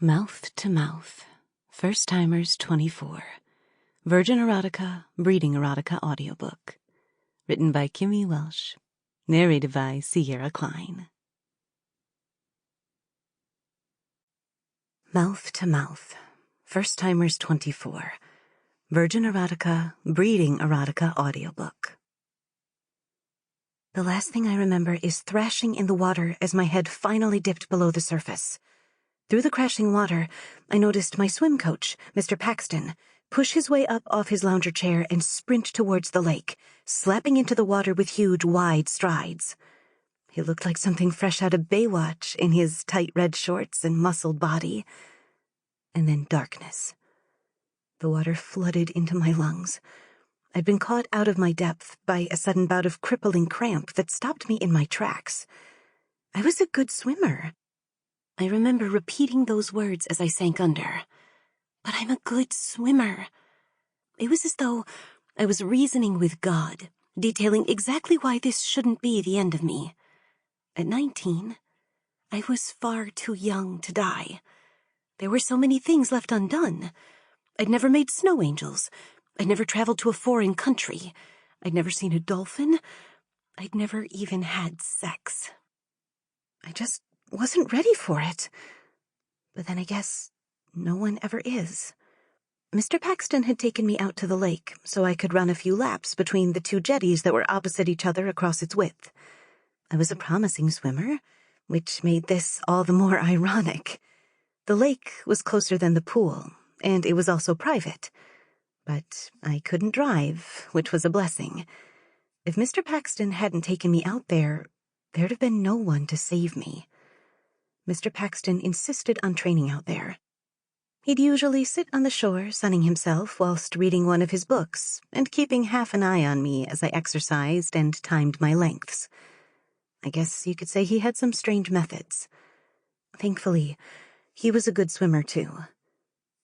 Mouth to Mouth, First Timers 24, Virgin Erotica, Breeding Erotica Audiobook, written by Kimmy Welsh, narrated by Sierra Kline. Mouth to Mouth, First Timers 24, Virgin Erotica, Breeding Erotica Audiobook. The last thing I remember is thrashing in the water as my head finally dipped below the surface. Through the crashing water, I noticed my swim coach, Mr. Paxton, push his way up off his lounger chair and sprint towards the lake, slapping into the water with huge, wide strides. He looked like something fresh out of Baywatch in his tight red shorts and muscled body. And then darkness. The water flooded into my lungs. I'd been caught out of my depth by a sudden bout of crippling cramp that stopped me in my tracks. I was a good swimmer. I remember repeating those words as I sank under. But I'm a good swimmer. It was as though I was reasoning with God, detailing exactly why this shouldn't be the end of me. At 19, I was far too young to die. There were so many things left undone. I'd never made snow angels. I'd never traveled to a foreign country. I'd never seen a dolphin. I'd never even had sex. I just wasn't ready for it. But then I guess no one ever is. Mr. Paxton had taken me out to the lake so I could run a few laps between the two jetties that were opposite each other across its width. I was a promising swimmer, which made this all the more ironic. The lake was closer than the pool, and it was also private. But I couldn't drive, which was a blessing. If Mr. Paxton hadn't taken me out there, there'd have been no one to save me. Mr. Paxton insisted on training out there. He'd usually sit on the shore sunning himself whilst reading one of his books and keeping half an eye on me as I exercised and timed my lengths. I guess you could say he had some strange methods. Thankfully, he was a good swimmer too.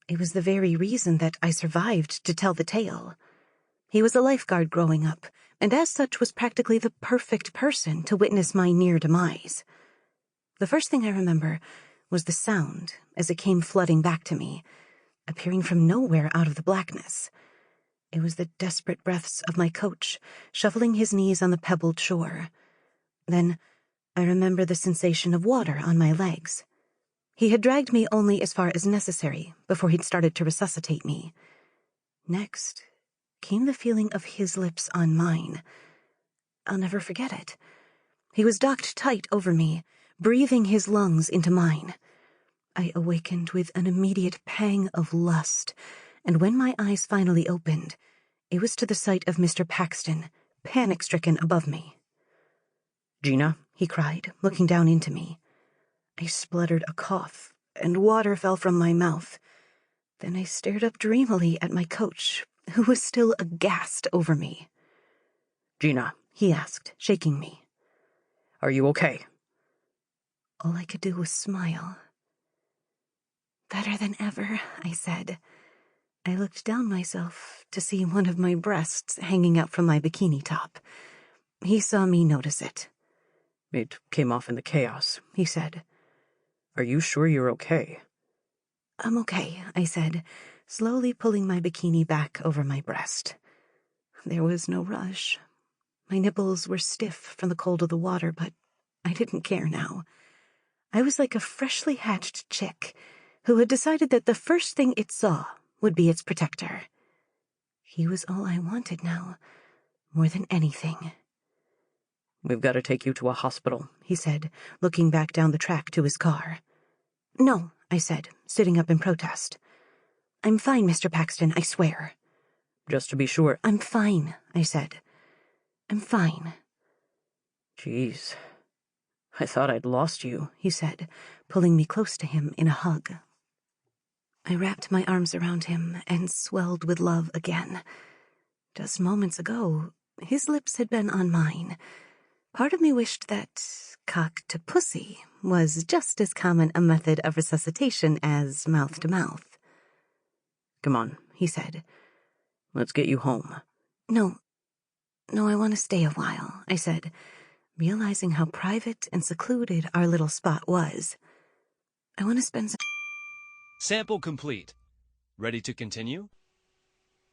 It was the very reason that I survived to tell the tale. He was a lifeguard growing up, and as such was practically the perfect person to witness my near demise. The first thing I remember was the sound as it came flooding back to me, appearing from nowhere out of the blackness. It was the desperate breaths of my coach, shuffling his knees on the pebbled shore. Then I remember the sensation of water on my legs. He had dragged me only as far as necessary before he'd started to resuscitate me. Next came the feeling of his lips on mine. I'll never forget it. He was docked tight over me, breathing his lungs into mine. I awakened with an immediate pang of lust, and when my eyes finally opened, it was to the sight of Mr. Paxton, panic-stricken above me. "Gina," he cried, looking down into me. I spluttered a cough, and water fell from my mouth. Then I stared up dreamily at my coach, who was still aghast over me. "Gina," he asked, shaking me. "Are you okay?" All I could do was smile. "Better than ever," I said. I looked down myself to see one of my breasts hanging out from my bikini top. He saw me notice it. "It came off in the chaos," he said. "Are you sure you're okay?" "I'm okay," I said, slowly pulling my bikini back over my breast. There was no rush. My nipples were stiff from the cold of the water, but I didn't care now. I was like a freshly hatched chick who had decided that the first thing it saw would be its protector. He was all I wanted now, more than anything. "We've got to take you to a hospital," he said, looking back down the track to his car. "No," I said, sitting up in protest. "I'm fine, Mr. Paxton, I swear." "Just to be sure." "I'm fine," I said. "I'm fine." "Jeez, I thought I'd lost you," he said, pulling me close to him in a hug. I wrapped my arms around him and swelled with love again. Just moments ago, his lips had been on mine. Part of me wished that cock to pussy was just as common a method of resuscitation as mouth to mouth. "Come on," he said. "Let's get you home." No, I want to stay a while," I said, realizing how private and secluded our little spot was. "I want to spend some..." Sample complete. Ready to continue?